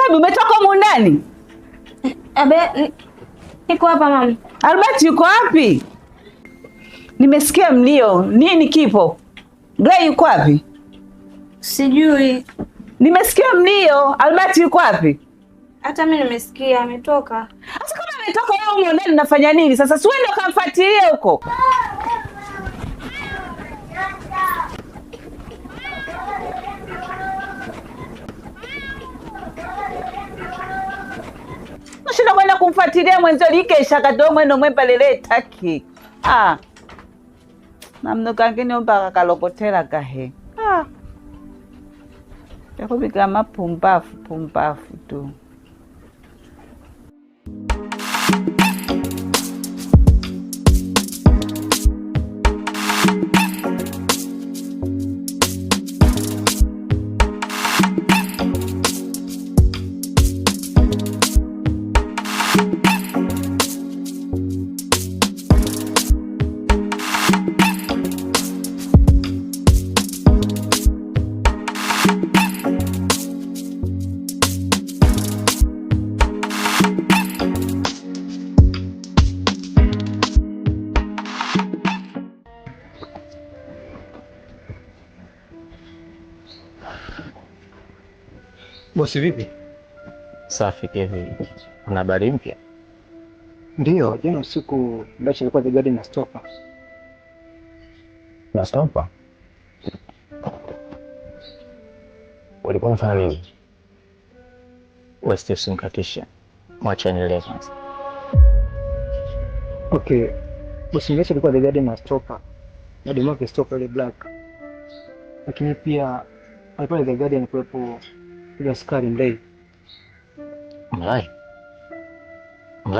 Baby, umetoka huko ndani? Abe, niko hapa mama. Albert yuko wapi? Nimesikia mlio. Nini kipo? Gray yuko wapi? Sijui. Nimesikia mlio. Albert yuko wapi? Hata mimi nimesikia ametoka. Sasa kama ametoka yeye huko ndani unafanya nini? Sasa si uende ukamfuatilie huko. Mshina kwenda kumfuatilia mwenzio likesha kadomo mwendo mwepalele taki. Namno kangine mpaka kalopotela kahe. Yako bigama pumbafu tu. Bosi vipi? Safi Kevin. Una habari mpya? Ndio, jana usiku Ndachi alikuwa the garden na stopa. Na stopa? Walikuwa wanafanya nini? West usimkatisha. Mwacha nielewe kwanza. Okay. Bosi Ndachi alikuwa the garden na stopa. Na demo yake stopa ile black. Lakini pia alikuwa the garden kuwepo ile askari Mlai. Mlai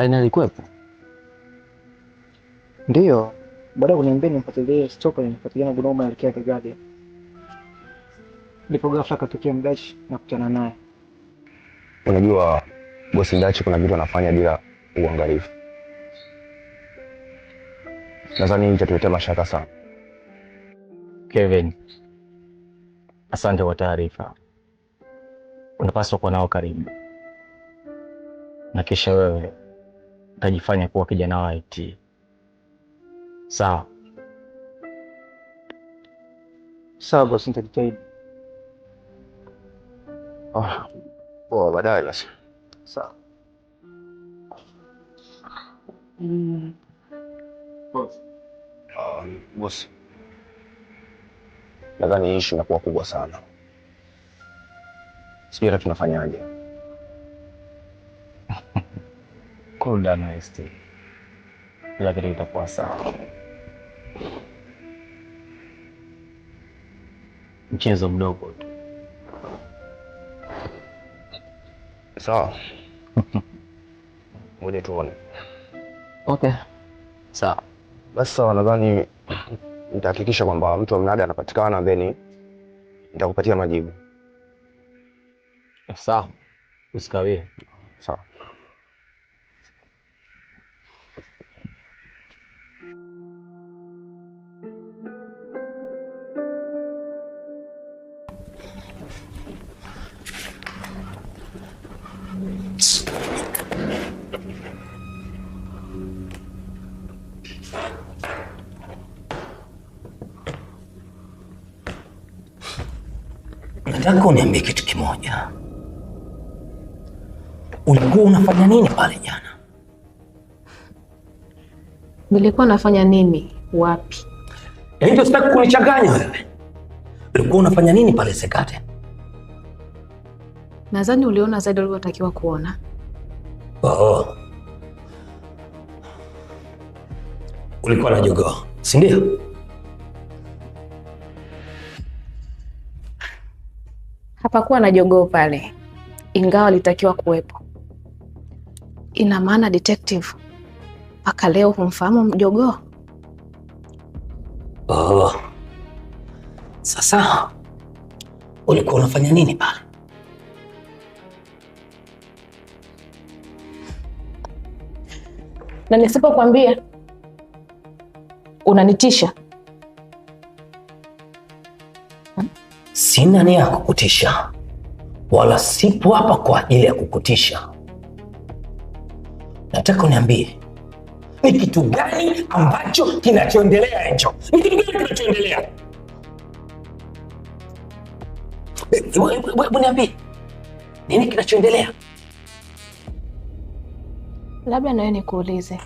naye alikuwepo? Ndio. Baada ya kuniambia nifuatilie stopa nifuatilia gunoma alikia the garden. Ndipo ghafla katokea Ndachi na kukutana naye. Unajua bosi Ndachi kuna vitu anafanya bila uangalifu. Nadhani itatuletea mashaka sana. Kevin, asante kwa taarifa. Unapaswa kuwa nao karibu. Na kisha wewe utajifanya kuwa kijana wa IT. Sawa? Sawa bosi, nitajitahidi. Baadaye basi. Sawa. Bosi. Nadhani issue inakuwa kubwa sana. Sijui tunafanyaje. Cool down ST. Lakini itakuwa sawa. Mchezo mdogo tu. Sawa. Ngoja tuone. Okay. Sawa. Basi sawa, nadhani nitahakikisha kwamba mtu wa mnada anapatikana, then nitakupatia majibu. Sawa. Usikawie. Sawa. Nataka uniambie kitu kimoja. Ulikuwa unafanya nini pale jana? Nilikuwa nafanya nini? Wapi? Ndio sitaki kunichanganya wewe. Ulikuwa unafanya nini pale Sekate? Nadhani uliona zaidi ulivyotakiwa kuona. Oh. Ulikuwa na jogoo, si ndio? Hapakuwa na jogoo pale, ingawa alitakiwa kuwepo. Ina maana detective, mpaka leo humfahamu jogoo? Oh. Sasa ulikuwa unafanya nini pale? Na nisipokuambia unanitisha. Sina nia ya kukutisha. wala sipo hapa kwa ajili ya kukutisha. Nataka uniambie ni kitu gani ambacho kinachoendelea hicho? Ni kitu gani kinachoendelea? Wewe niambie. Nini kinachoendelea? Labda na wewe nikuulize.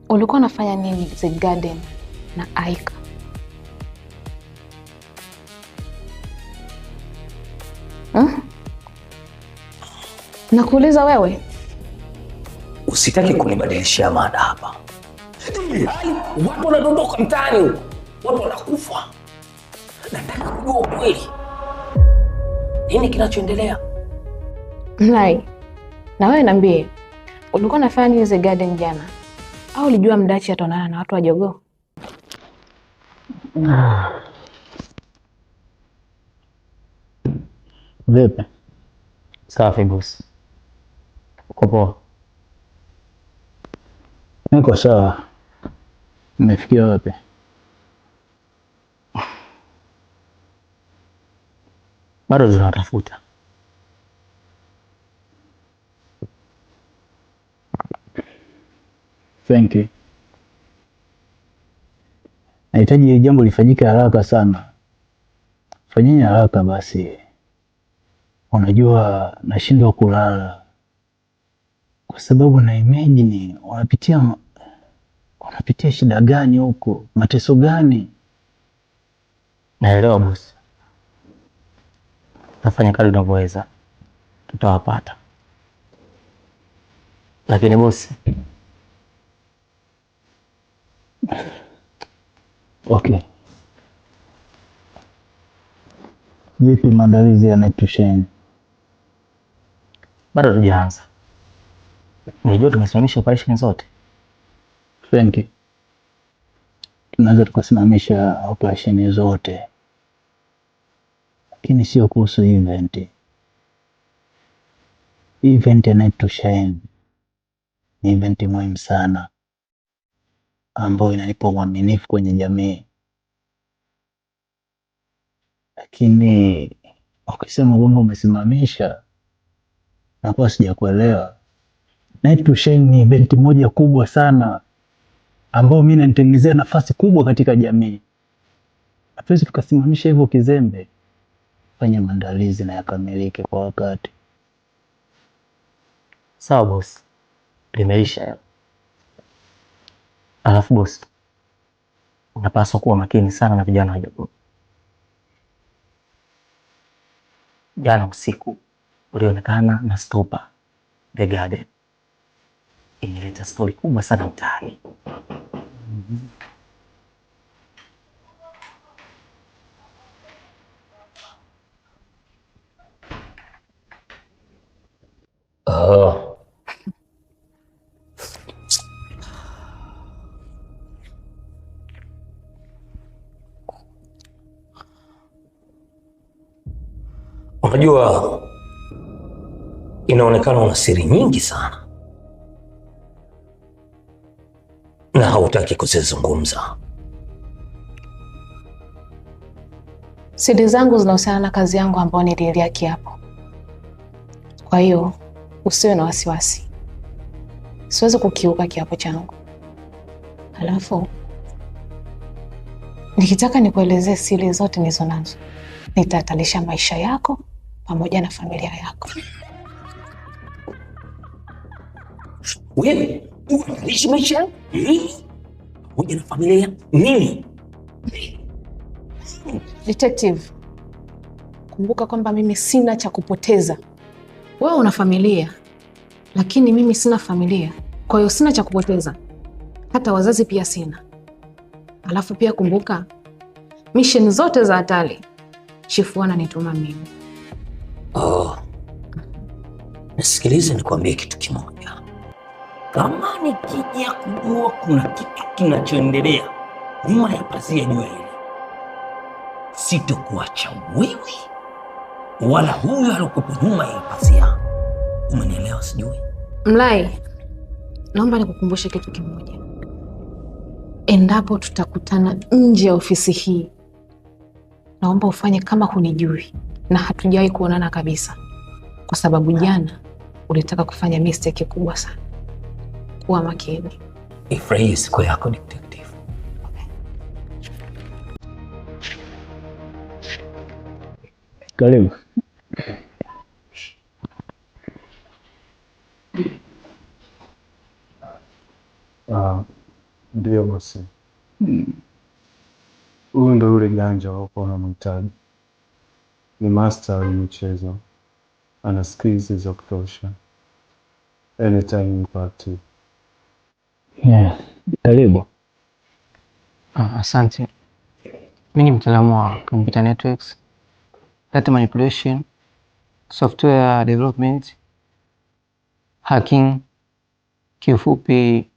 Ulikuwa unafanya nini The Garden na Aika? Nakuuliza wewe. Usitaki kunibadilishia mada hapa. Watu wanadondoka mtaani huko. Watu wanakufa. Nataka kujua ukweli. Nini kinachoendelea? Mlai, na wewe niambie. Ulikuwa unafanya nini The Garden jana? Au ulijua Mdachi ataonana na watu wa Jogoo? Vipi? Safi boss. Uko poa? Niko sawa. Nimefikia wapi? Bado tunatafuta. Thank you. Nahitaji jambo lifanyike haraka sana. Fanyeni haraka basi. Unajua nashindwa kulala kwa sababu na imagine wanapitia shida gani huko, mateso gani? Naelewa boss. Tafanya kadri tunavyoweza, tutawapata. Lakini boss, okay. Vipi maandalizi ya Night to Shine? bado tujaanza. Nilijua tumesimamisha operation zote. Thank you. Tunaweza tukasimamisha operation zote, lakini sio kuhusu event. Event ya Night to Shine ni event muhimu sana ambayo inanipa uaminifu kwenye jamii, lakini ukisema kwamba umesimamisha nakuwa sijakuelewa. Night to Shine ni event moja kubwa sana ambayo mimi nanitengenezea nafasi kubwa katika jamii. Hatuwezi tukasimamisha hivyo kizembe. Fanya maandalizi na yakamilike kwa wakati. Sawa boss. Limeisha. Alafu boss, unapaswa kuwa makini sana na vijana wa Jogoo. Jana usiku ulionekana na stopa The Garden. Inileta story kubwa sana mtaani. Unajua, inaonekana una siri nyingi sana na hautaki kuzizungumza. Siri zangu zinahusiana na kazi yangu ambayo nililia kiapo. Kwa hiyo usiwe na wasiwasi. Siwezi kukiuka kiapo changu. Alafu nikitaka nikuelezee siri zote nizo nazo, nitahatarisha maisha yako pamoja na familia yako. Wewe unaishi maisha pamoja na familia nini? Detective, kumbuka kwamba mimi sina cha kupoteza. Wewe una familia, lakini mimi sina familia. Kwa hiyo sina cha kupoteza. Hata wazazi pia sina. Alafu pia kumbuka, mission zote za hatari Chifu ananituma mimi. Nasikiliza nikwambie kitu kimoja. Kama nikija kujua kuna kitu kinachoendelea nyuma ya pazia juu hili, sitokuacha wewe wala huyu alikupo nyuma ya pazia. Umenielewa sijui? Mlai, naomba nikukumbushe kitu kimoja. Endapo tutakutana nje ya ofisi hii, naomba ufanye kama hunijui. na hatujawahi kuonana kabisa, kwa sababu jana ulitaka kufanya mistake kubwa sana. Kuwa makini. Ifurahie siku yako detective. Karibu. Ndio bosi. Huyu ndo yule janja wako na mhitaji. Ni master wa michezo. Ana skills za kutosha. Anytime impact. Yeah, karibu. Asante. Mimi ni mtaalamu wa computer networks, data manipulation, software development, hacking. Kiufupi,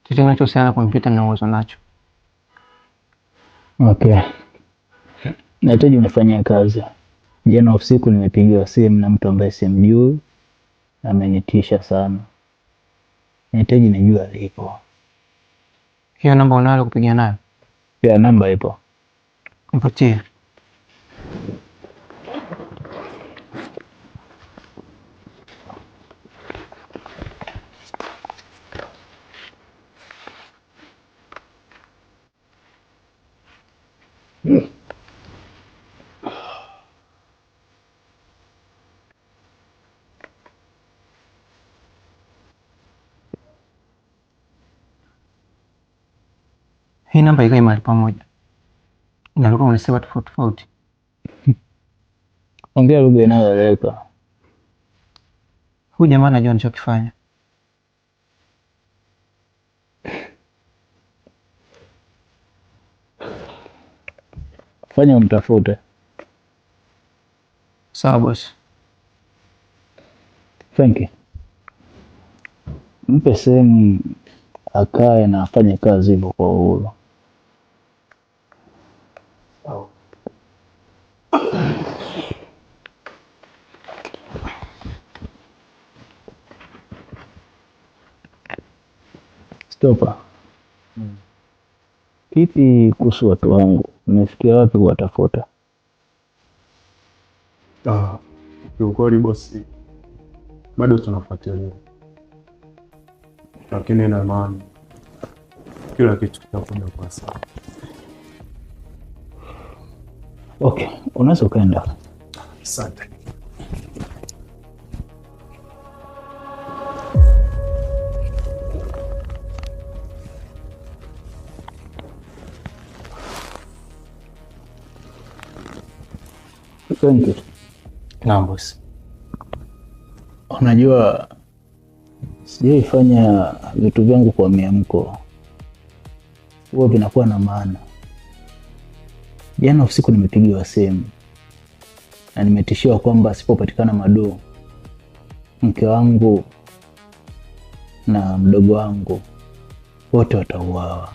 kitu kinachohusiana na kompyuta na uwezo nacho. Okay. Nahitaji unifanyie kazi. Jana usiku nimepigiwa simu na mtu ambaye simjui, amenitisha sana. Nahitaji nijue alipo. Hiyo namba unayo kupigia nayo? Ya, namba ipo. Nipatie. Hii namba ikae mahali pamoja. Inaruka unasema tofauti tofauti. Ongea lugha inayoeleweka. Huyu jamaa anajua anachokifanya. Fanya umtafute. Sawa boss. Thank you. Mpe sehemu akae na afanye kazi hivyo kwa uhuru. Stopa. Kipi kuhusu watu wangu? Umefikia wapi kuwatafuta? Kiukweli bosi, bado tunafuatilia. Lakini na imani kila kitu kitakwenda kwa sawa. Okay, unaweza ukaenda. Asante. Thank you. Naam boss. Unajua sijaifanya vitu vyangu kwa miamko. Huwa vinakuwa na maana. Jana usiku nimepigiwa simu na nimetishiwa kwamba asipopatikana Madu, mke wangu na mdogo wangu wote watauawa.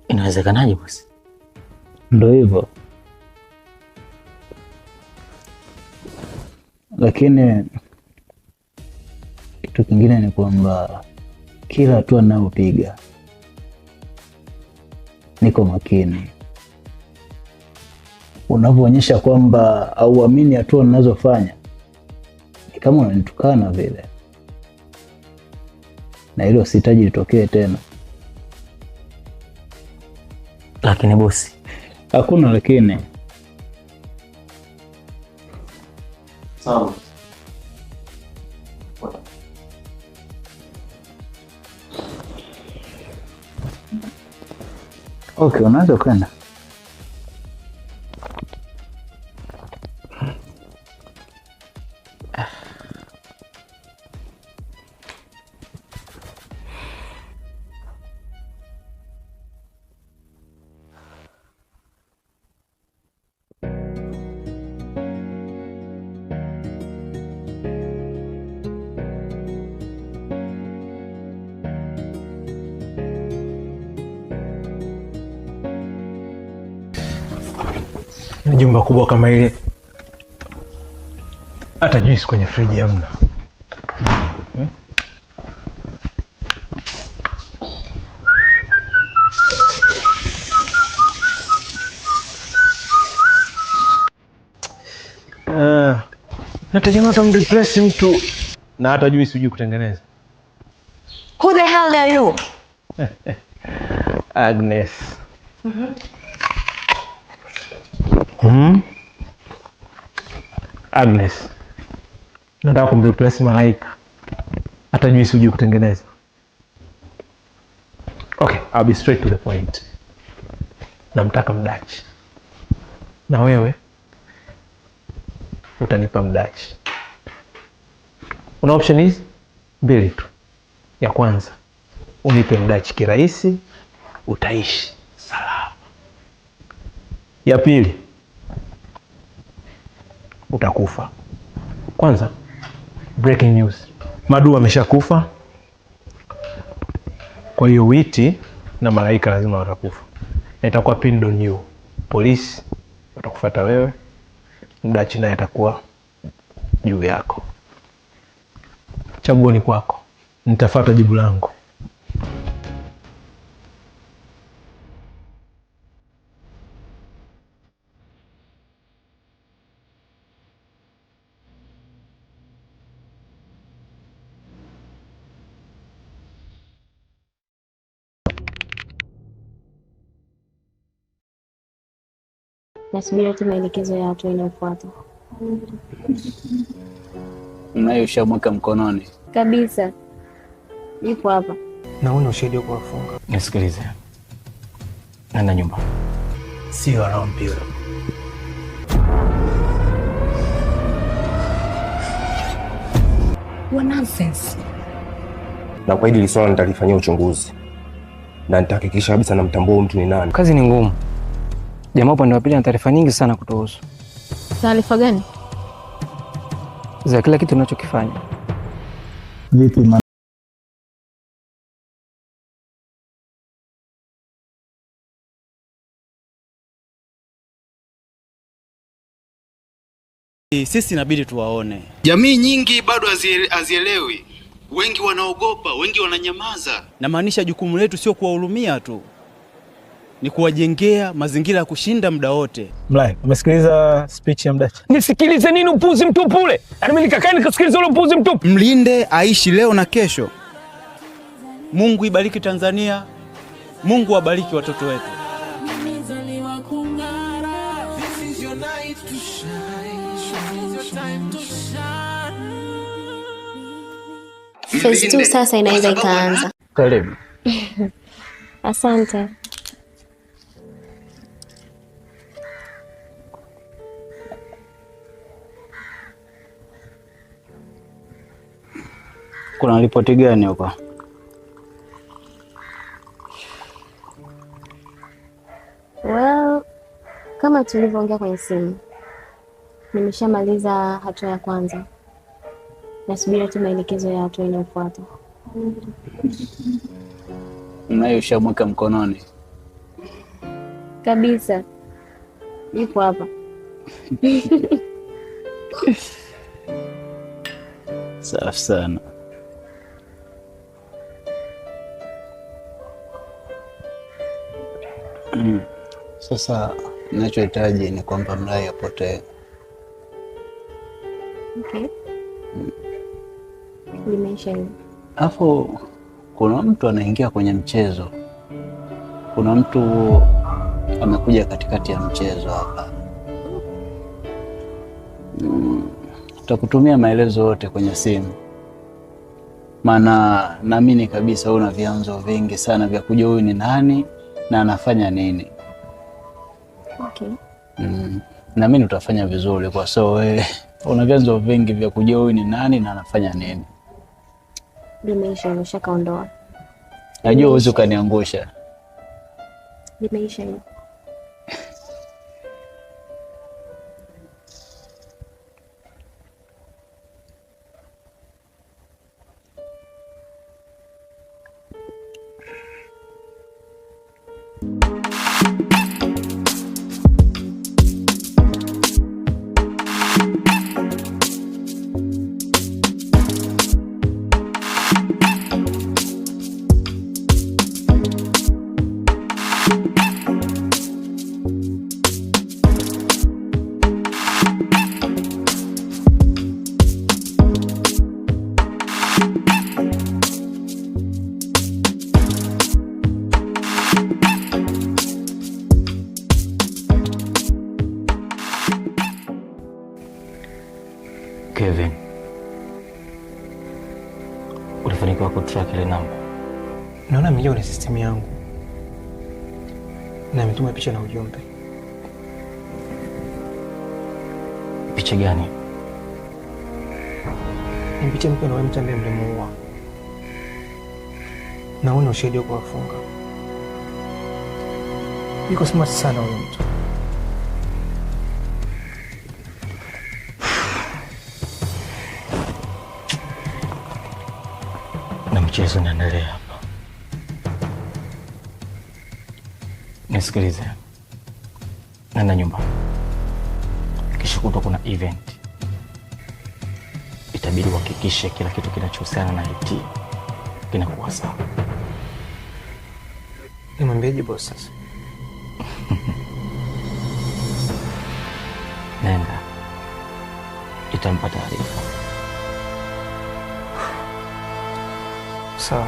Inawezekanaje bosi? Ndio hivyo. Lakini kitu kingine ni kwamba kila hatua ninayopiga niko makini. Unavyoonyesha kwamba hauamini hatua ninazofanya, ni kama unanitukana vile, na hilo sihitaji litokee tena. Lakini bosi, hakuna lakini. Sawa. Okay, unaweza kwenda. Jumba kubwa kama ile, hata juisi kwenye friji hamna. Nategemea utamreplace mtu na hata jui sijui kutengeneza. Who the hell are you? Agnes. Agnes. Nataka kumreplace Malaika. Hata jui sijui kutengeneza. Okay, I'll be straight to the point. Namtaka Mdachi. Na wewe utanipa Mdachi. Una option hizi mbili tu. Ya kwanza, unipe Mdachi kirahisi, utaishi salama. Ya pili, utakufa. Kwanza, breaking news. Madu ameshakufa. Kwa hiyo Witi na Malaika lazima watakufa. Na itakuwa pinned on you. Polisi watakufuata wewe. Mdachi naye atakuwa juu yako. Chaguo ni kwako. Nitafuata jibu langu. Nasubiri tu maelekezo ya hatua inayofuata. Nayo ushamweka mkononi Kabisa. Yupo hapa. Naona ushahidi wa kuwafunga. Nisikilize. Nenda nyumba. Sio ana mpira. What nonsense. Na kwa hili swala nitalifanyia uchunguzi. Na nitahakikisha kabisa namtambua mtu ni nani. Kazi ni ngumu. Jamaa upande wa pili ana taarifa nyingi sana kutuhusu. Taarifa gani? Za kila kitu tunachokifanya. Vipi sisi inabidi tuwaone. Jamii nyingi bado hazielewi. Wengi wanaogopa, wengi wananyamaza. Namaanisha jukumu letu sio kuwahurumia tu, ni kuwajengea mazingira ya kushinda muda wote. Mlai, umesikiliza speech ya Mdachi? Nisikilize nini upuzi mtupu ule? Yaani mimi nikakaa nikasikiliza ule upuzi mtupu. Mlinde aishi leo na kesho. Mungu ibariki Tanzania. Mungu abariki watoto wetu. Phase 2 sasa inaweza ikaanza. Karibu. Asante. kuna ripoti gani huko? Well, kama tulivyoongea kwenye simu, nimeshamaliza hatua ya kwanza. Nasubiri tu maelekezo ya hatua inayofuata. Nayo ushamweka mkononi? Kabisa. Yupo hapa. Safi sana. Sasa ninachohitaji ni kwamba Mlai apotee. Okay. Nimeisha hiyo. Alafu kuna mtu anaingia kwenye mchezo. Kuna mtu amekuja katikati ya mchezo hapa. Tutakutumia maelezo yote kwenye simu. Maana naamini kabisa una vyanzo vingi sana vya kujua huyu ni nani na anafanya nini. Okay. Naamini utafanya vizuri kwa sababu wewe una vyanzo vingi vya kujua huyu ni nani na anafanya nini. Nimeisha, nimeshakaondoa. Najua huwezi ukaniangusha. Nimeisha hiyo. amepatia kile namba? Naona ameingia kwenye system yangu na ametuma picha na ujumbe. Picha gani? Ni picha mko na wewe mtambe mlimuua. Naona ushahidi wa kuwafunga. Yuko smart sana huyo mtu. Na mchezo unaendelea hapa. Nisikilize. Nenda nyumbani. Kisha kutwa kuna event. Itabidi uhakikishe kila kitu kinachohusiana na IT kinakuwa sawa. Nimwambieje boss sasa? Nenda. Itampa taarifa. Sawa.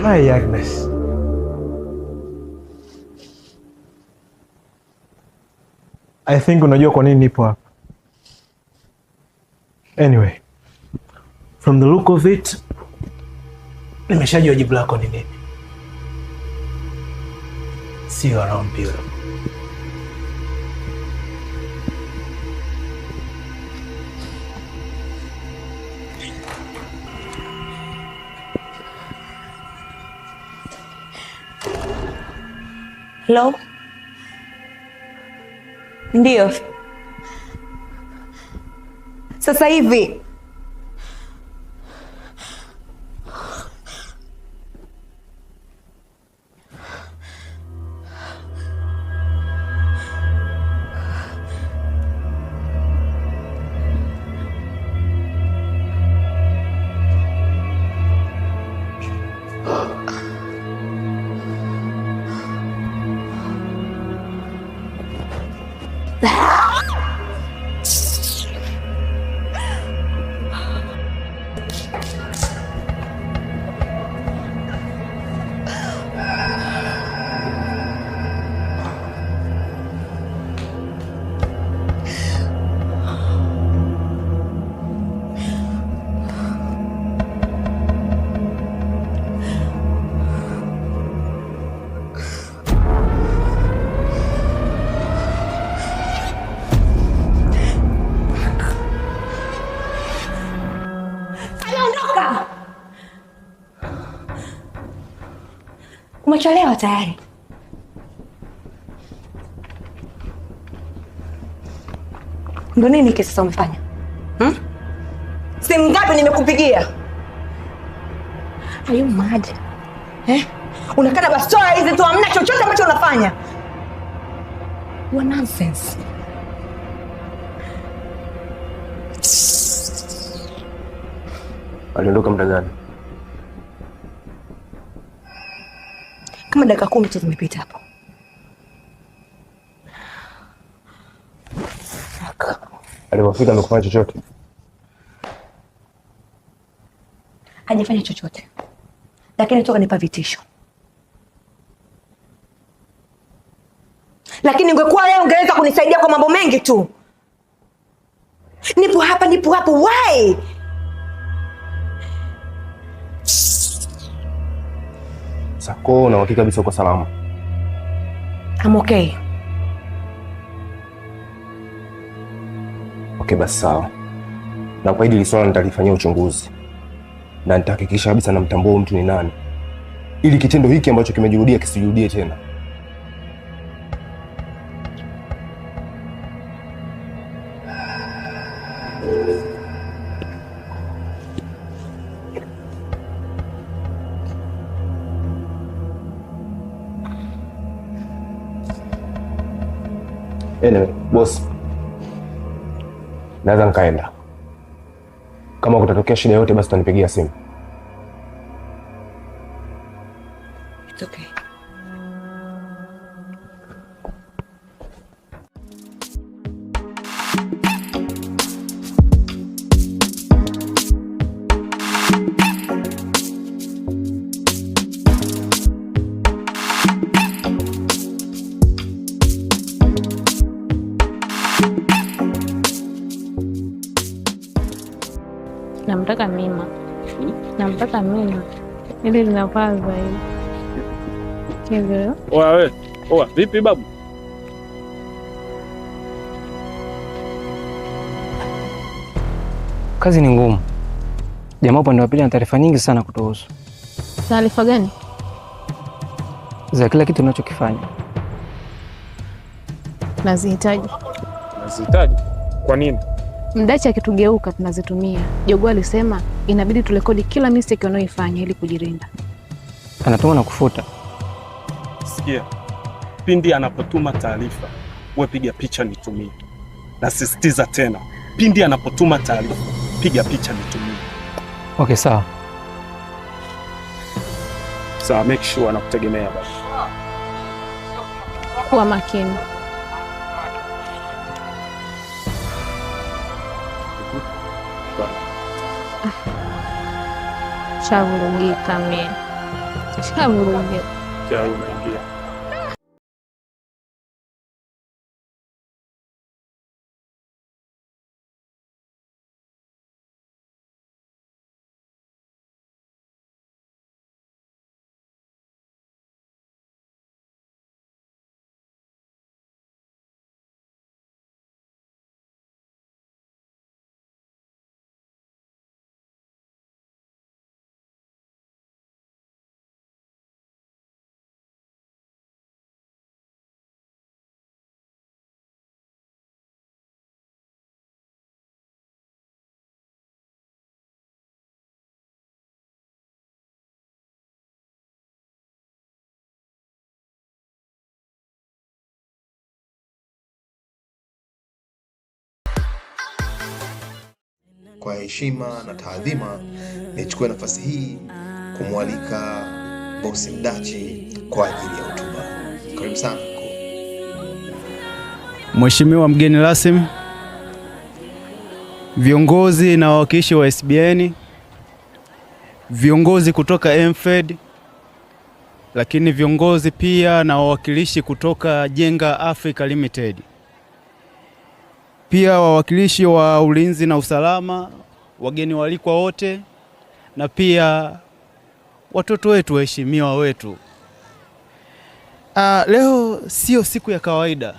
Hi Agnes. I think unajua kwa nini nipo hapa. Anyway, from the look of it, nimeshajua jibu lako ni nini. See you around, beautiful. Hello? Ndio. Sasa hivi. Umechelewa tayari. Ndo nini kesi sasa umefanya? Simu ngapi nimekupigia? Are you mad? Unakata bastola hizi tu, hamna chochote ambacho unafanya. What nonsense. Aliondoka muda gani? Kama dakika 10 tu zimepita hapo. Alipofika amekufanya chochote? Hajafanya chochote. Lakini toka nipa vitisho. Lakini ungekuwa wewe ungeweza kunisaidia kwa mambo mengi tu. Nipo hapa, why? Sako na uhakika kabisa uko salama? I'm okay. Okay, basi sawa. Na kwa hili swala nitalifanyia uchunguzi. Na nitahakikisha kabisa namtambua mtu ni nani. Ili kitendo hiki ambacho kimejirudia kisijirudie tena. Anyway, boss, naweza nikaenda. Kama kutatokea shida yote basi utanipigia simu. It's okay. Namtaka Mima. Namtaka Mima. Ile linafaa zaidi. Kile. Oa, vipi babu? Kazi ni ngumu. Jamaa upande wa pili ana taarifa nyingi sana kutuhusu. Taarifa gani? Za kila kitu tunachokifanya. Nazihitaji. Nazihitaji? Kwa nini? Mdachi akitugeuka tunazitumia. Jogoo alisema inabidi turekodi kila mistake unayoifanya ili kujirinda. Anatuma na kufuta. Sikia. Pindi anapotuma taarifa, wewe piga picha nitumie. Nasisitiza tena. Pindi anapotuma taarifa, piga picha nitumie. Okay, sawa. Sawa, make sure anakutegemea basi. Kuwa makini. Shavurugika mimi. Shavurugika. Kia unaingia. Kwa heshima na taadhima, nichukue nafasi hii kumwalika Bosi Mdachi kwa ajili ya hotuba. Karibu sana. Mheshimiwa mgeni rasmi, viongozi na wawakilishi wa SBN, viongozi kutoka MFED, lakini viongozi pia na wawakilishi kutoka Jenga Africa Limited. Pia wawakilishi wa ulinzi na usalama, wageni walikwa wote, na pia watoto wetu waheshimiwa wetu. Leo sio siku ya kawaida.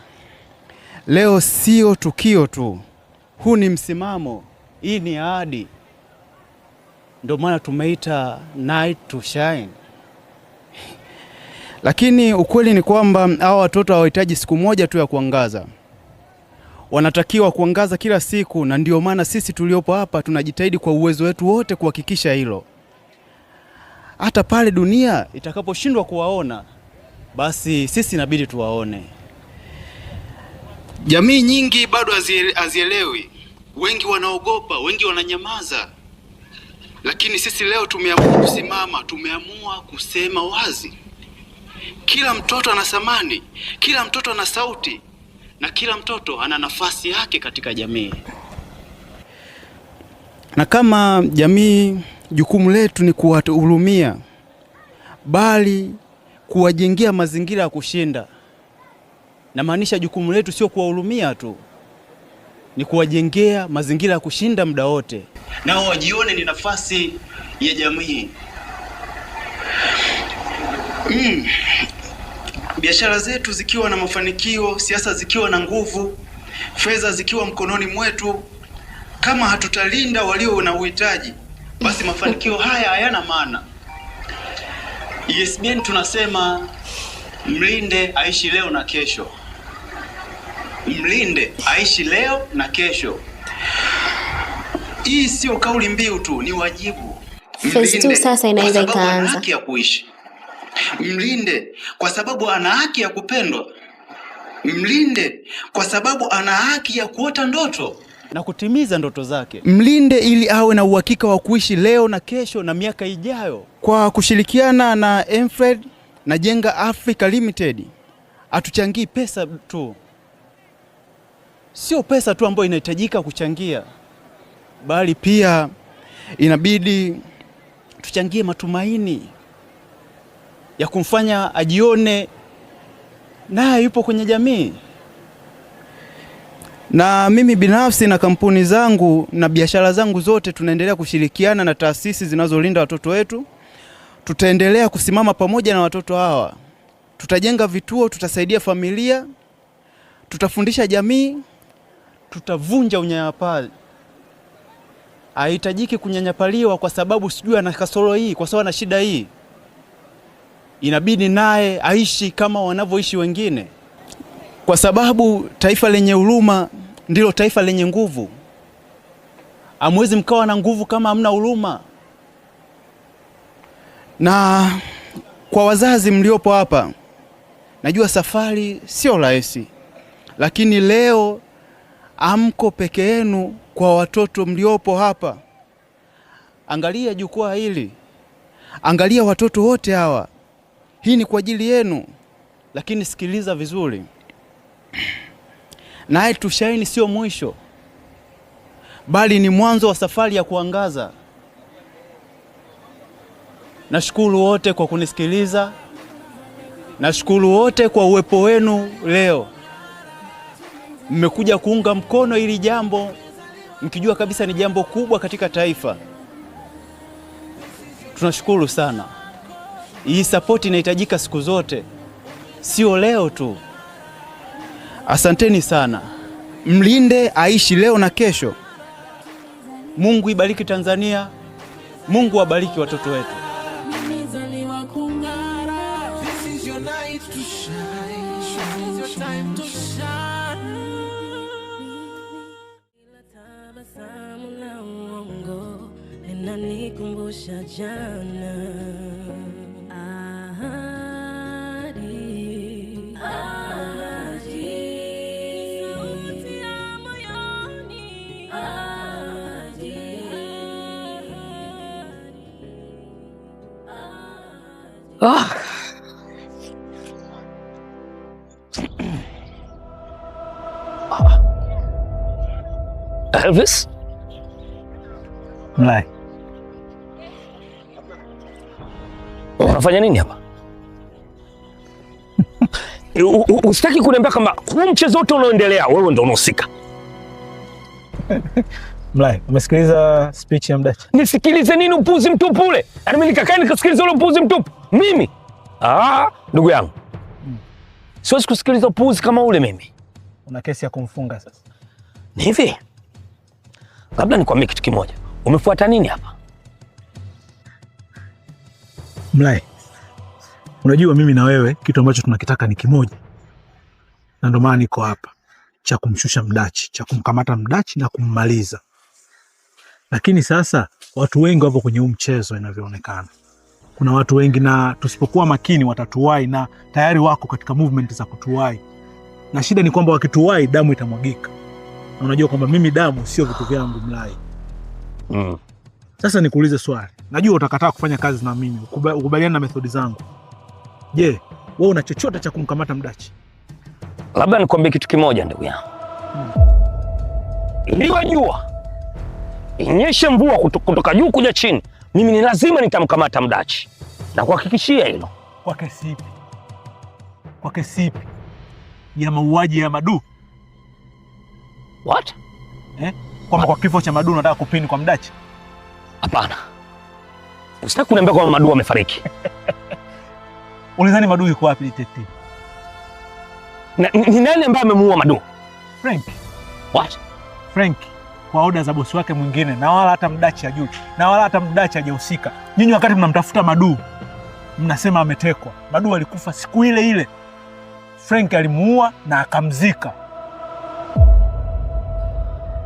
Leo sio tukio tu. Huu ni msimamo. Hii ni ahadi. Ndio maana tumeita Night to Shine. Lakini ukweli ni kwamba hao watoto hawahitaji siku moja tu ya kuangaza. Wanatakiwa kuangaza kila siku, na ndio maana sisi tuliopo hapa tunajitahidi kwa uwezo wetu wote kuhakikisha hilo. Hata pale dunia itakaposhindwa kuwaona, basi sisi inabidi tuwaone. Jamii nyingi bado hazielewi. Wengi wanaogopa, wengi wananyamaza. Lakini sisi leo tumeamua kusimama, tumeamua kusema wazi. Kila mtoto ana thamani, kila mtoto ana sauti, na kila mtoto ana nafasi yake katika jamii. Na kama jamii, jukumu letu ni kuwahurumia, bali kuwajengea mazingira ya kushinda. Na maanisha jukumu letu sio kuwahurumia tu, ni kuwajengea mazingira ya kushinda muda wote. Nao wajione ni nafasi ya jamii. Biashara zetu zikiwa na mafanikio, siasa zikiwa na nguvu, fedha zikiwa mkononi mwetu, kama hatutalinda walio na uhitaji, basi mafanikio haya hayana maana. ESBN tunasema mlinde aishi leo na kesho. Mlinde aishi leo na kesho. Hii sio kauli mbiu tu, ni wajibu. Phase 2 sasa inaweza ikaanza. Haki ya kuishi. Mlinde kwa sababu ana haki ya kupendwa. Mlinde kwa sababu ana haki ya kuota ndoto na kutimiza ndoto zake. Mlinde ili awe na uhakika wa kuishi leo na kesho na miaka ijayo. Kwa kushirikiana na Enfred na Jenga Africa Limited, atuchangii pesa tu. Sio pesa tu ambayo inahitajika kuchangia, bali pia inabidi tuchangie matumaini ya kumfanya ajione naye yupo kwenye jamii. Na mimi binafsi na kampuni zangu na biashara zangu zote tunaendelea kushirikiana na taasisi zinazolinda watoto wetu. Tutaendelea kusimama pamoja na watoto hawa. Tutajenga vituo, tutasaidia familia, tutafundisha jamii, tutavunja unyanyapaa. Haihitajiki kunyanyapaliwa kwa sababu sijui ana kasoro hii, kwa sababu ana shida hii. Inabidi naye aishi kama wanavyoishi wengine. Kwa sababu taifa lenye huruma ndilo taifa lenye nguvu. Hamwezi mkawa na nguvu kama hamna huruma. Na kwa wazazi mliopo hapa, najua safari sio rahisi. Lakini leo amko peke yenu kwa watoto mliopo hapa. Angalia jukwaa hili. Angalia watoto wote hawa. Hii ni kwa ajili yenu. Lakini sikiliza vizuri. Naye tushaini sio mwisho, bali ni mwanzo wa safari ya kuangaza. Nashukuru wote kwa kunisikiliza. Nashukuru wote kwa uwepo wenu leo. Mmekuja kuunga mkono hili jambo, mkijua kabisa ni jambo kubwa katika taifa. Tunashukuru sana. Hii support inahitajika siku zote, sio leo tu. Asanteni sana. Mlinde aishi leo na kesho. Mungu ibariki Tanzania. Mungu abariki watoto wetu. Inanikumbusha jana. Elvis? Mlai. Unafanya nini hapa? Usitaki kuniambia kama huu mchezo wote unaoendelea wewe ndio unahusika? Mlai, umesikiliza speech ya Mdachi? Nisikilize nini upuzi mtupu ule? Yaani mimi nikakaa nikasikiliza ule upuzi mtupu? Mimi? Ndugu yangu. Siwezi kusikiliza upuzi kama ule mimi. Una kesi ya kumfunga sasa. Ni hivi? Labda nikwambie kitu kimoja. Umefuata nini hapa? Mlai, unajua mimi na wewe kitu ambacho tunakitaka ni kimoja. Na ndio maana niko hapa. Cha kumshusha Mdachi, cha kumkamata Mdachi na kummaliza. Lakini sasa watu wengi wapo kwenye huu mchezo inavyoonekana. Kuna watu wengi na tusipokuwa makini watatuwai na tayari wako katika movement za kutuwai. Na shida ni kwamba wakituwai damu itamwagika. Na unajua kwamba mimi damu sio vitu vyangu Mlai. Sasa nikuulize swali. Najua utakataa kufanya kazi na mimi, ukubaliana na metodi zangu. Je, wewe una chochote cha kumkamata Mdachi? Labda nikwambie kitu kimoja ndugu yangu. Liwe jua, inyeshe mvua kutoka juu kuja chini, mimi ni lazima nitamkamata Mdachi. Na kuhakikishia hilo. Kwa kesi ipi? Kwa kesi ipi? Ya mauaji ya Madu? What? Kwamba kwa kifo cha Madu unataka kupini kwa Mdachi? Hapana. Usitaki kuniambia kwamba Madu amefariki. Unadhani Madu yuko wapi detective? Ni nani ambaye amemuua Madu? Frank. What? Frank kwa oda za bosi wake mwingine na wala hata Mdachi hajui. Na wala hata Mdachi hajahusika. Nyinyi wakati mnamtafuta Madu mnasema ametekwa. Madu alikufa siku ile ile. Frank alimuua na akamzika.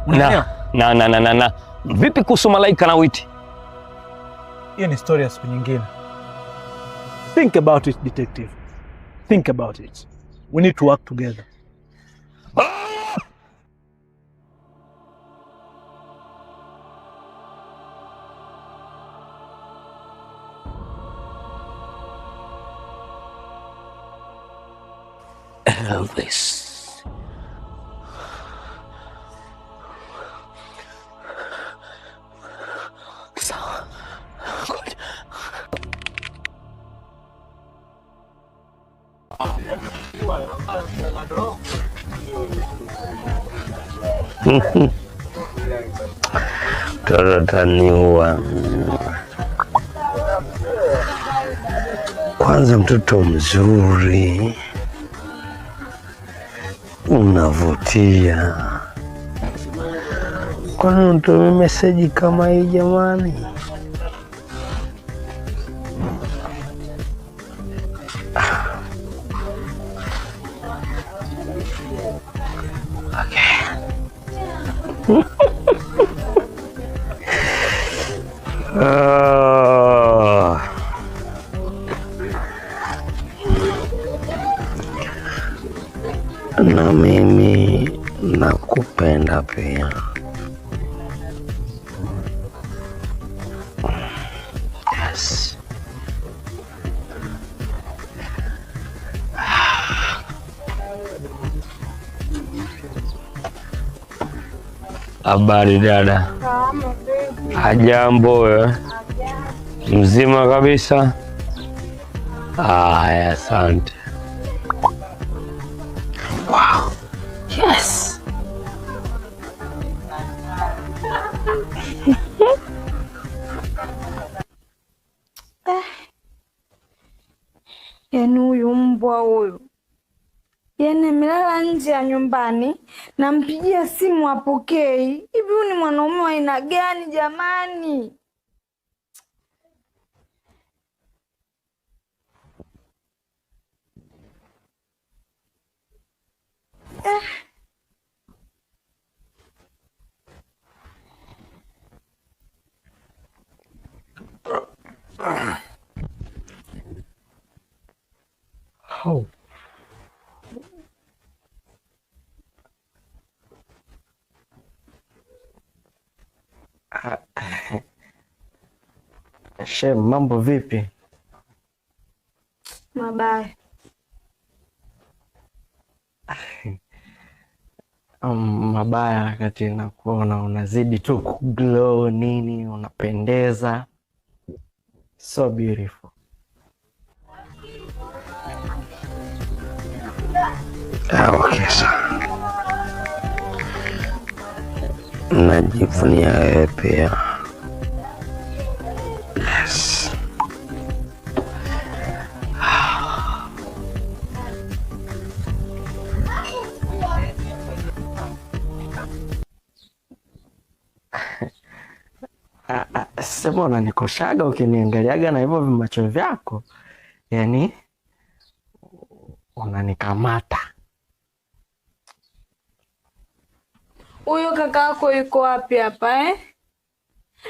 Na. Vipi kuhusu Malaika na Witi? Hiyo ni story ya siku nyingine. Think about it, detective. Think about it. We need to work together. Elvis. Sawa. Good. Taniua. Kwanza mtoto mzuri, unavutia. Kwani utume meseji kama hii jamani? Na mimi nakupenda pia. Yes. Habari dada. Hajambo wewe? Mzima kabisa? Haya, asante. Wow. Yes. Yaani huyu mbwa huyu, yaani amelala nje ya nyumbani, nampigia simu apokei. Hivi huyu ni mwanaume wa aina gani jamani? Oh. Shem, mambo vipi? Mabaya. Mabaya wakati nakuona unazidi tu kuglow nini, unapendeza. So beautiful. Okay, sawa. Najivunia wewe pia. Yes. Sema unanikoshaga ukiniangaliaga na hivyo vimacho vyako, yaani unanikamata. Huyo kaka yako yuko wapi hapa eh?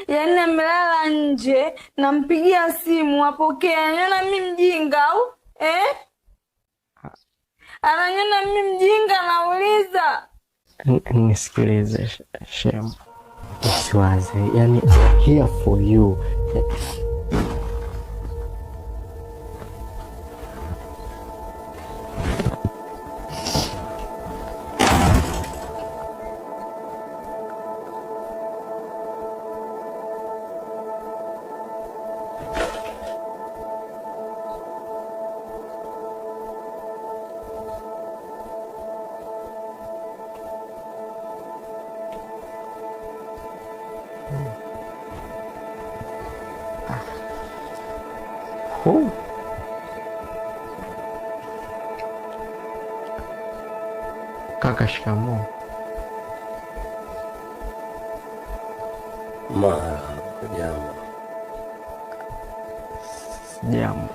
Yaani amelala nje, nampigia simu apokee. Ananiona mimi mjinga au eh? Ananiona mimi mjinga, nauliza. Nisikilize Shem, usiwaze, yaani here for you. Kaka, shikamoo. Marahaba. Jambo. Jambo.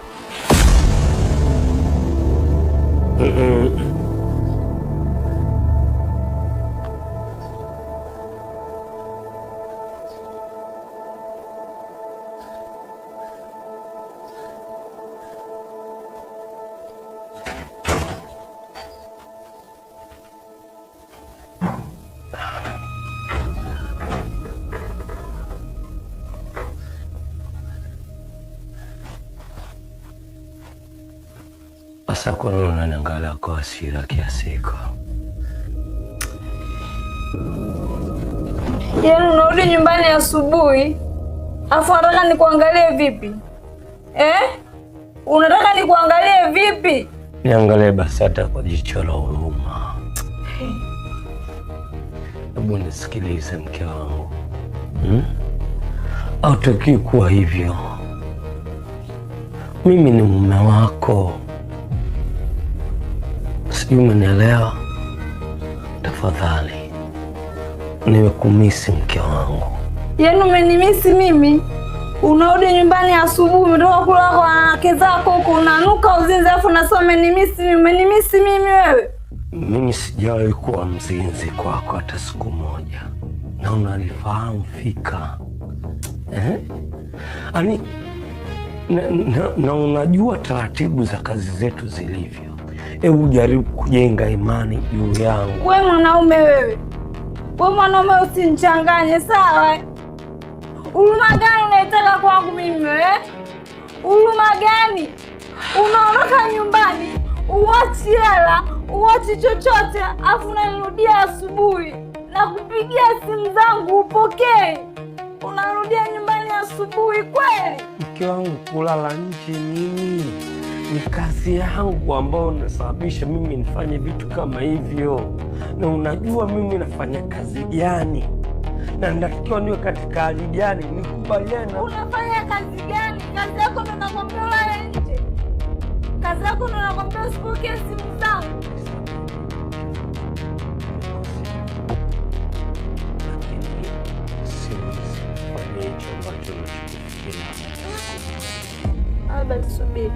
Sasa kwa nini unaniangalia kwa hasira kiasi hiko? Yaani unarudi nyumbani asubuhi, afu unataka nikuangalie vipi? Unataka nikuangalie vipi? Niangalie basi hata kwa jicho la huruma. Hebu nisikilize mke wangu. Hautaki kuwa hivyo. Mimi ni mume wako. Sijui umenielewa? Tafadhali. Nimekumisi mke wangu. Yaani umenimisi mimi? Unarudi nyumbani asubuhi, umetoka kula kwa wanawake zako huko, unanuka uzinzi afu unasema umenimisi mimi. Umenimisi mimi wewe? Mimi sijawahi kuwa mzinzi kwako hata siku moja. Na unalifahamu fika. Ani na unajua taratibu za kazi zetu zilivyo. Hebu jaribu kujenga imani juu yangu. Wewe mwanaume wewe. Wewe mwanaume usinichanganye, sawa? Huruma gani unaitaka kwangu mimi wewe? Huruma gani? Unaondoka nyumbani, uachi hela, uachi chochote, afu unanirudia asubuhi na kupigia simu zangu upokee. Unarudia nyumbani asubuhi kweli? Mke wangu, kulala nje mimi ni kazi yangu ambayo inasababisha mimi nifanye vitu kama hivyo. Na unajua mimi nafanya kazi gani na natakiwa niwe katika hali gani, nikubaliana. Unafanya kazi gani? Kazi yako ndo nakwambia ulale nje. Kazi yako ndo nakwambia usipokee simu zangu. Albert, subiri.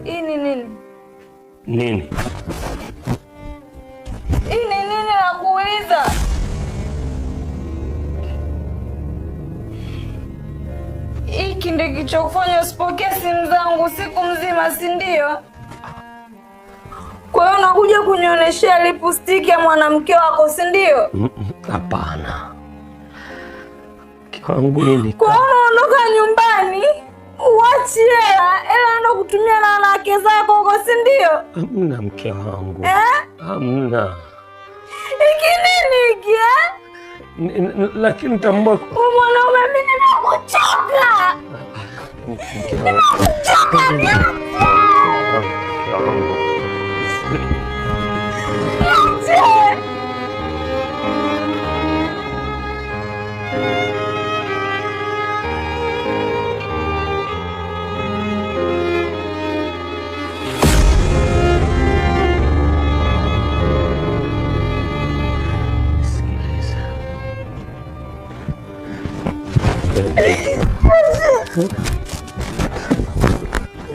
Hii ni nini? Nini? Hii ni nini nakuuliza? Hiki ndio kilichokufanya usipokee simu zangu siku mzima, si ndio? Kwa hiyo unakuja kunionyeshea lipstick ya mwanamke wako, si ndio? Hapana. Kwangu nini? Kwa hiyo unaondoka nyumbani, uachi hela ndo kutumia na wanawake zako huko, si ndio? Hamna mke wangu. Hamna. Hiki nini hiki? Lakini tambua mwanaume, mimi nimekuchoka.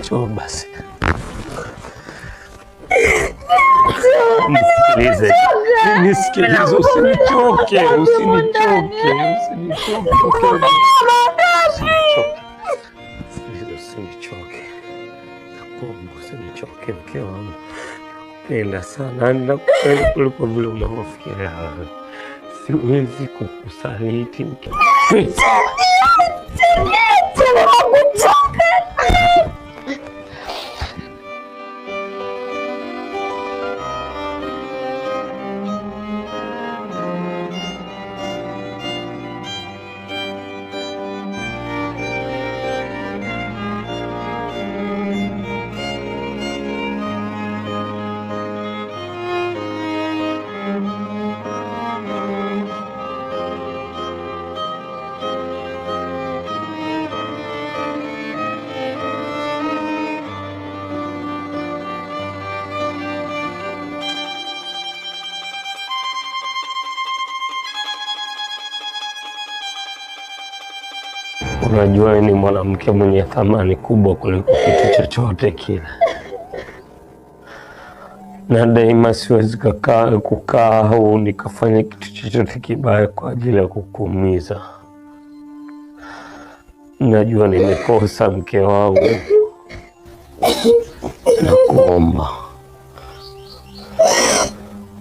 Njoo basi. Nisikilize. Nisikilize, usinichoke, usinichoke. Usinichoke. Nakuomba usinichoke mke wangu. Nakupenda sana, nakupenda kuliko vile unavyofikiria. Siwezi kukusaliti mke. Unajua ni mwanamke mwenye thamani kubwa kuliko kitu chochote kile, na daima siwezi kukaa au nikafanya kitu chochote kibaya kwa ajili ya kukuumiza. Najua nimekosa mke wangu, nakuomba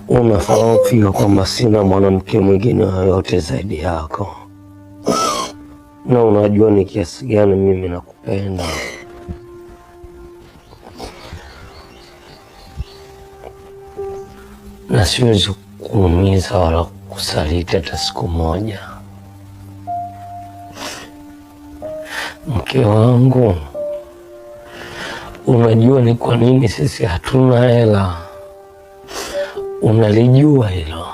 unafahamu fika kwamba sina mwanamke mwingine yoyote zaidi yako. na unajua ni kiasi gani mimi nakupenda. Na siwezi kuumiza wala kusaliti hata siku moja. Mke wangu, unajua ni kwa nini sisi hatuna hela? Unalijua hilo?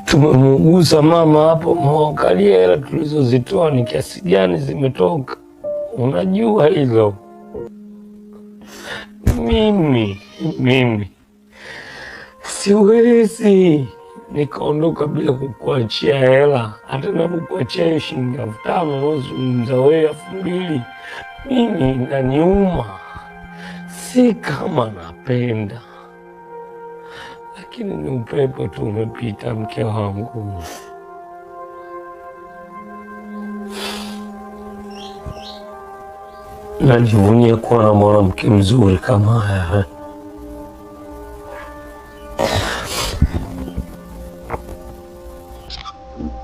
Tumemuuguza mama hapo, mwangalia hela tulizozitoa ni kiasi gani zimetoka. Unajua hilo? Mimi siwezi nikaondoka bila kukuachia hela. Hata nakukuachia hiyo shilingi 5,000 uzungumza wewe 2,000, mimi inaniuma. Si kama napenda, lakini ni upepo tu umepita, mke wangu. Najivunia kuwa na mwanamke mzuri kama wewe.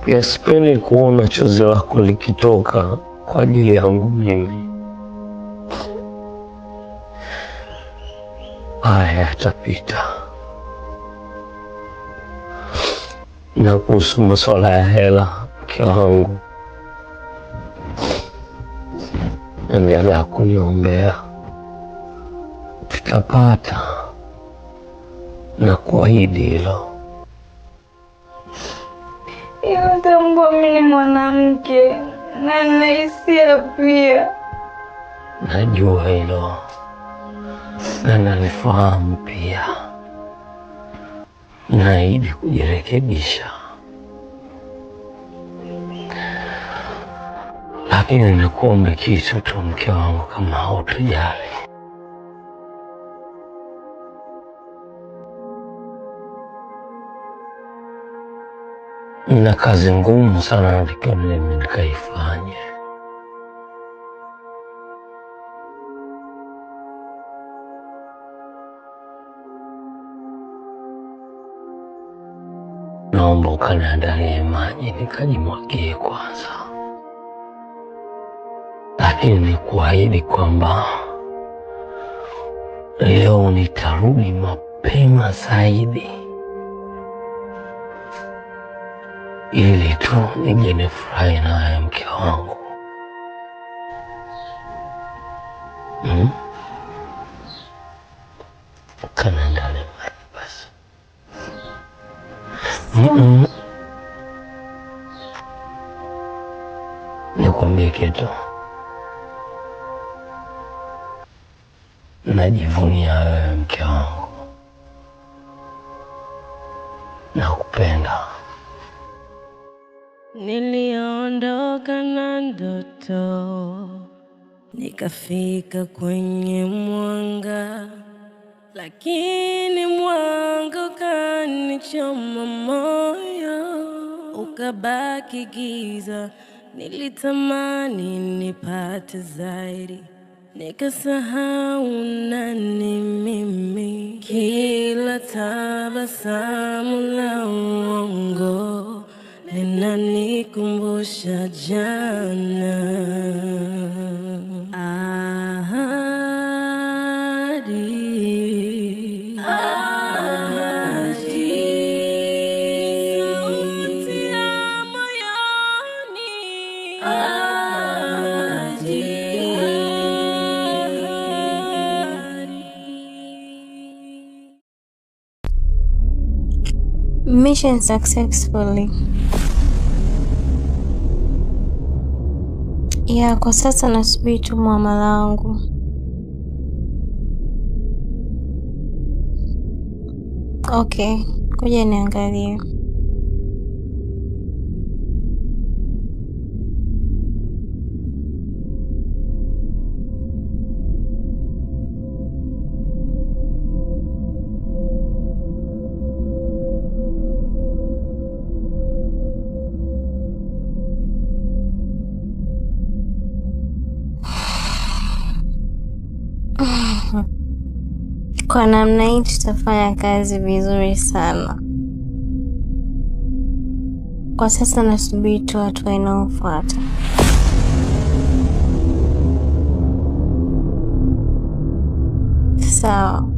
Pia sipendi kuona chozi lako likitoka kwa ajili yangu mimi. Haya yatapita. Na kuhusu masuala ya hela, mke wangu, endelea kuniombea. Tutapata, na kuahidi hilo. Tambua mimi ni mwanamke na nina hisia pia. Najua hilo na nalifahamu pia. Naahidi kujirekebisha, lakini nikuombe kitu tu, mke wangu, kama hautojali. Nina kazi ngumu sana natakiwa mimi nikaifanye. Naomba ukaniandalie maji nikajimwagie kwanza, lakini nikuahidi kwamba leo nitarudi mapema zaidi, ili tu nije nifurahi naye, mke wangu. Ukaniandalie maji basi. Nikwambie kitu, najivunia wewe, mke wangu. Nakupenda. Niliondoka na ndoto, nikafika kwenye mwanga, lakini mwanga ukanichoma moyo, ukabaki giza. Nilitamani nipate zaidi, nikasahau nani mimi. Kila tabasamu la uongo linanikumbusha jana. Mission successfully. Ya, kwa sasa nasubiri tu muamala wangu. Okay, ngoja niangalie. Kwa namna hii tutafanya kazi vizuri sana. Kwa sasa nasubiri tu hatua inayofuata. Sawa.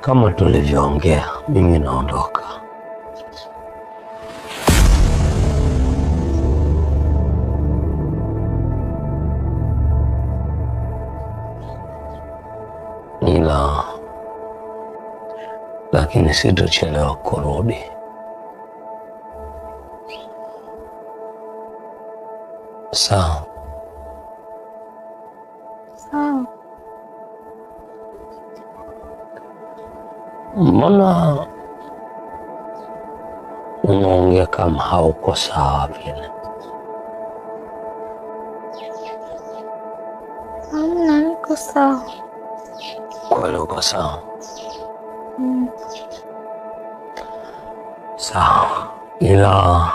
Kama tulivyoongea, mimi naondoka. Lakini sitochelewa kurudi. Sawa. Sawa. Mbona unaongea kama hauko sawa vile? Hamna, niko sawa. Kweli uko sawa? Sawa. Ila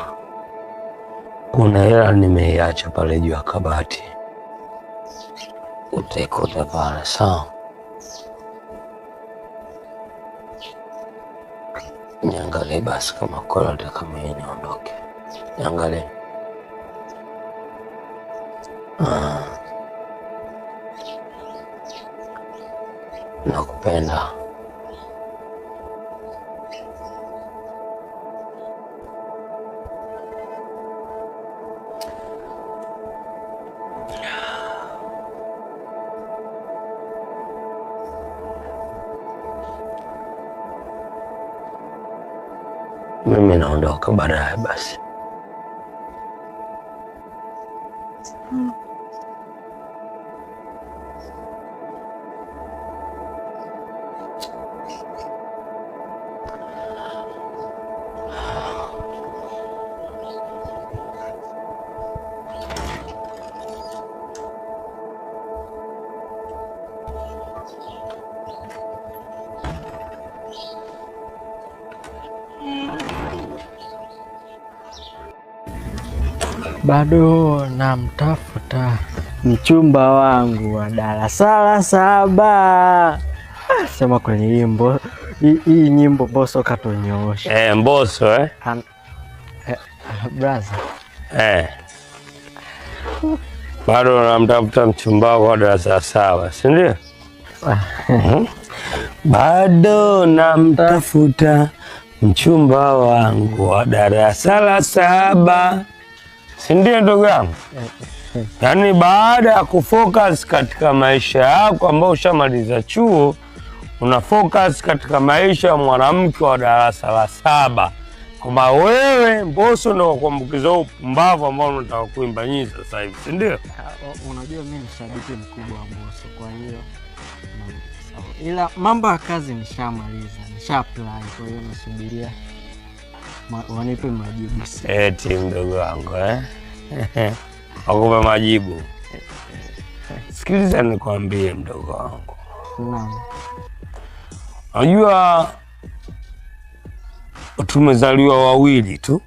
kuna hela nimeiacha pale juu ya kabati. Utaikuta pale, sawa? Niangalie basi kama kweli nataka mimi niondoke. Niangalie. Nakupenda. Mimi naondoka baadaye basi. Bado namtafuta mchumba wangu wa darasa la 7. Sema kwenye hii nyimbo Mbosso katonyoosha. Mbosso Brother. Bado namtafuta mchumba wangu wa darasa la 7, si ndio? Bado namtafuta mchumba wangu wa darasa la 7. Si ndio ndugu yangu? Yaani baada ya kufocus katika maisha yako ambao ushamaliza chuo, una focus katika maisha ya mwanamke wa darasa la 7. Kwamba wewe Mbosso ndio kuambukiza upumbavu ambao unataka kuimba nyinyi sasa hivi, si ndio? Unajua mimi ni shabiki mkubwa wa Mbosso, kwa hiyo ila mambo ya kazi nishamaliza, nisha-apply, kwa hiyo nasubiria wanipe majibu. Eti mdogo wangu wakupe majibu. Sikiliza nikwambie mdogo wangu. Naam. Unajua tumezaliwa wawili tu.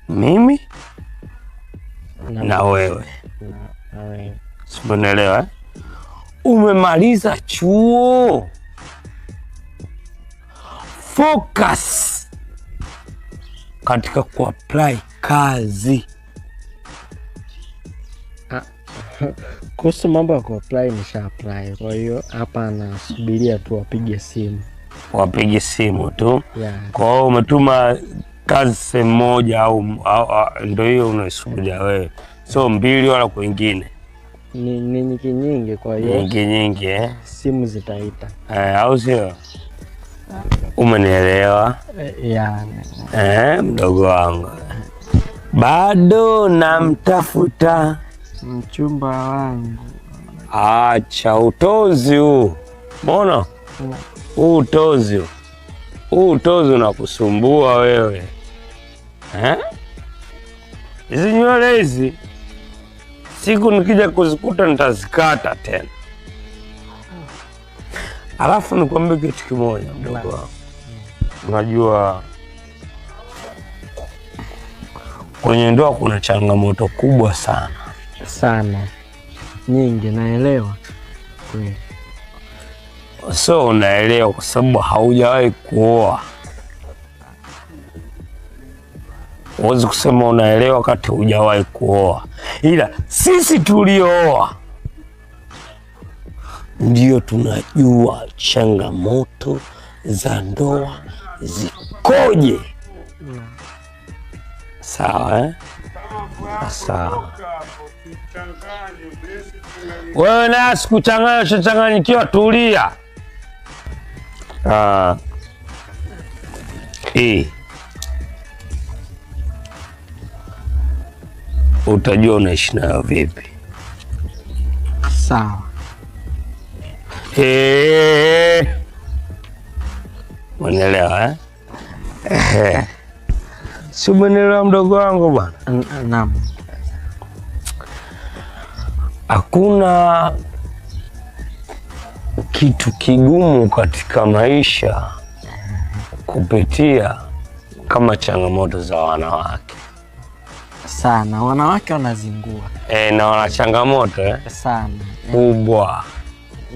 Mimi na wewe. Simuelewa. Umemaliza chuo. Focus katika kuapply kazi. Kuhusu mambo ya kuapply nisha-apply, kwa hiyo hapa nasubiria tu wapige simu. Wapige simu tu? Yeah. Kwa hiyo umetuma kazi sehemu moja au ndio hiyo unaisubiria wewe? so 2 wala kwingine ni nyingi, kwa hiyo nyingi simu zitaita au sio? Umenielewa? Mdogo wangu, bado namtafuta mchumba wangu. Acha utozi huu, mbona utozi unakusumbua wewe hizi nywele hizi siku nikija kuzikuta nitazikata tena. Alafu nikwambie kitu kimoja mdogo wangu, unajua kwenye ndoa kuna changamoto kubwa sana nyingi, naelewa kweli. So unaelewa kwa sababu haujawahi kuoa. Huwezi kusema unaelewa wakati hujawahi kuoa, ila sisi tuliooa ndio tunajua changamoto za ndoa zikoje. Sawa sawa. Wewe na sikuchanganyikiwa, tulia. Utajua unaishi nayo vipi. Sawa. Unaelewa si umeelewa mdogo wangu bwana? Naam. Hakuna kitu kigumu katika maisha kupitia kama changamoto za wanawake. Sana, wanawake wanazingua. Na wana changamoto sana kubwa.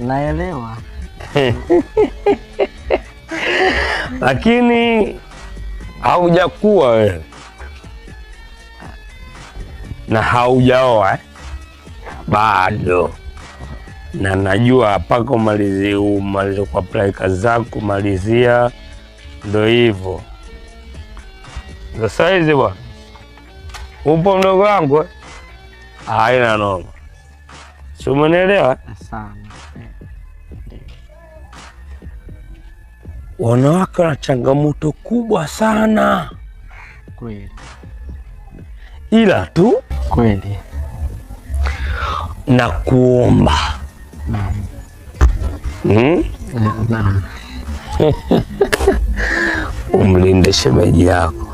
Naelewa. Lakini haujakuwa wewe na haujaoa bado, na najua mpaka umalize kwa apply kazi zako, malizia, ndio hivyo. Sasa hizi bwana, upo mdogo wangu, haina noma, si umenielewa? Sana. Wanawake wana changamoto kubwa sana kweli, ila tu kweli na kuomba umlinde shemeji yako.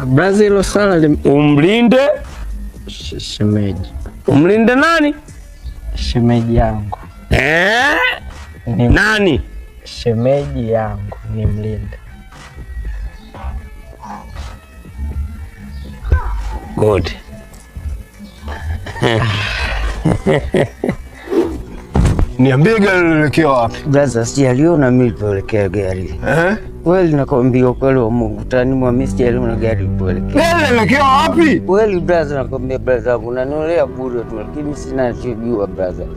Brazi, hilo swala umlinde shemeji. Umlinde nani? Shemeji yangu. Nani? Shemeji yangu ni mlinde. Good. Niambie gari linaelekea wapi? Brother, sijaliona mimi tuelekea gari. Kweli nakwambia kweli wa Mungu, tani mwa mimi sijaliona gari tuelekea. Gari linaelekea wapi? Kweli brother, nakwambia brother, unanolea bure tu, lakini sina chojua brother.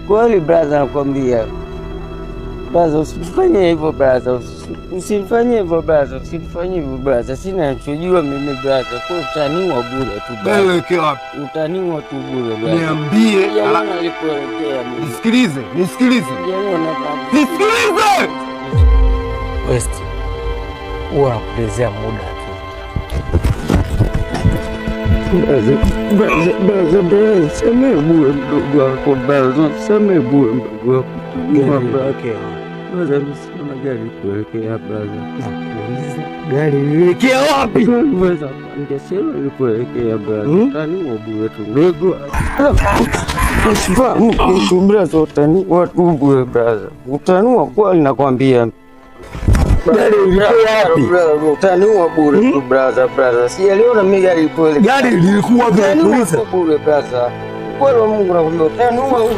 Kweli brother, nakwambia. Brother, usifanye hivyo brother. Usifanye hivyo brother. Usifanye hivyo brother. Sina chojua mimi brother. Kwa utaniwa bure tu brother. Elekea wapi? Utaniwa tu bure brother. Niambie. Alipoelekea. Nisikilize. Nisikilize. West, huwa nakupotezea muda tu. Brother, same bure mdogo wako brother. Same bure mdogo wako. Brother, msina gari kuelekea brother. Gari lielekea wapi? Brother, ningesema lipoelekea brother. Utaniwa bure tu mdogo. Usifahamu kitu brother, utaniwa tu bure brother. Utaniwa kweli nakwambia. Gari lielekea wapi? Utaniwa bure tu brother. Sijaliona mimi gari lipoelekea. Gari lilikuwa bure brother. Kweli wa Mungu nakwambia utaniwa bure.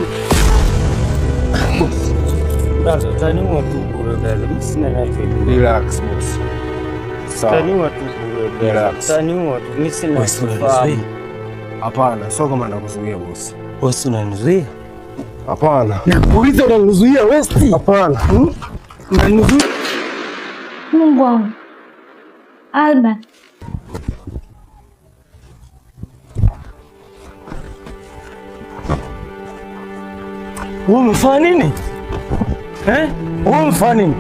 Utaniwa tu bure brother. Sina nacho. Relax boss. Utaniwa tu bure brother. Utaniwa tu. Mimi sina fahamu. Hapana, sio kama nakuzuia boss. Boss, unanizuia? Hapana. Nakuuliza, unanizuia West? Hapana. Unanizuia? Mungu wangu. Alba. Wewe umefanya nini? Wewe umefanya nini?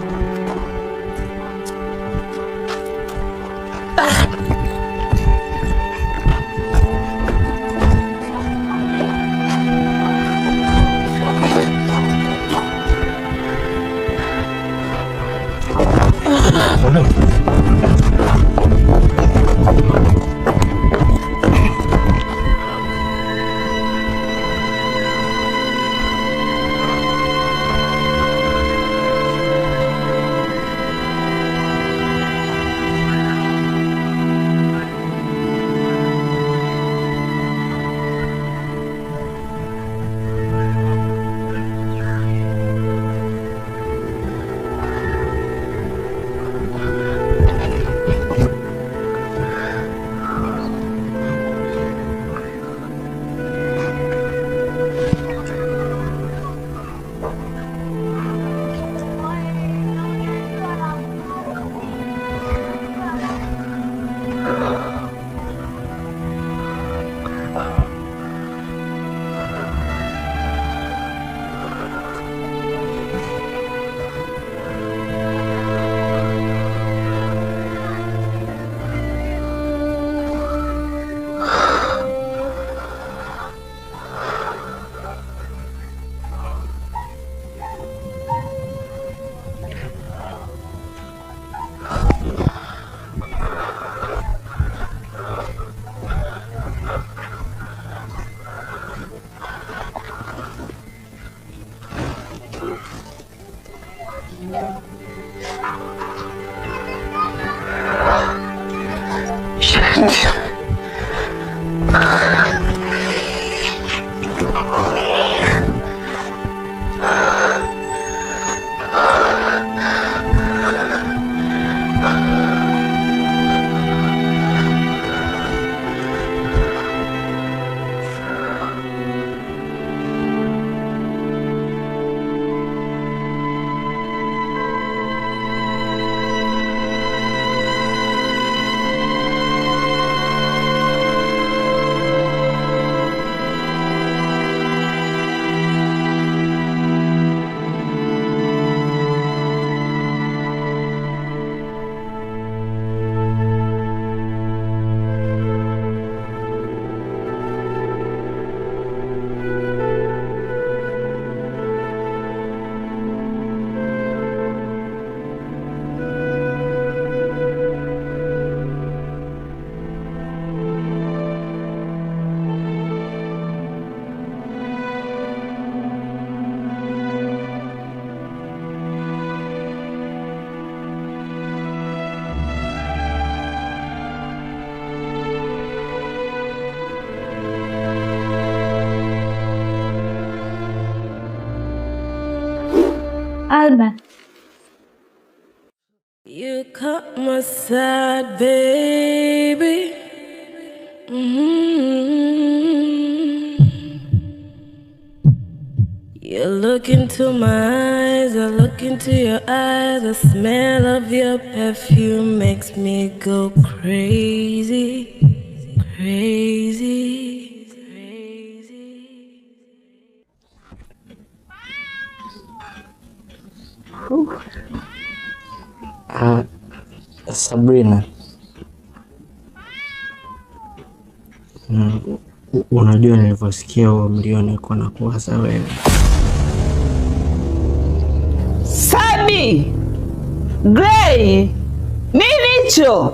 Alba. You caught my side, baby. You look into my eyes, I look into your eyes. The smell of your perfume makes me go crazy, crazy. Sabrina, unajua nilivyosikia huo mlio nilikuwa nakuwaza wewe. Sabi! Gray! Nini hicho?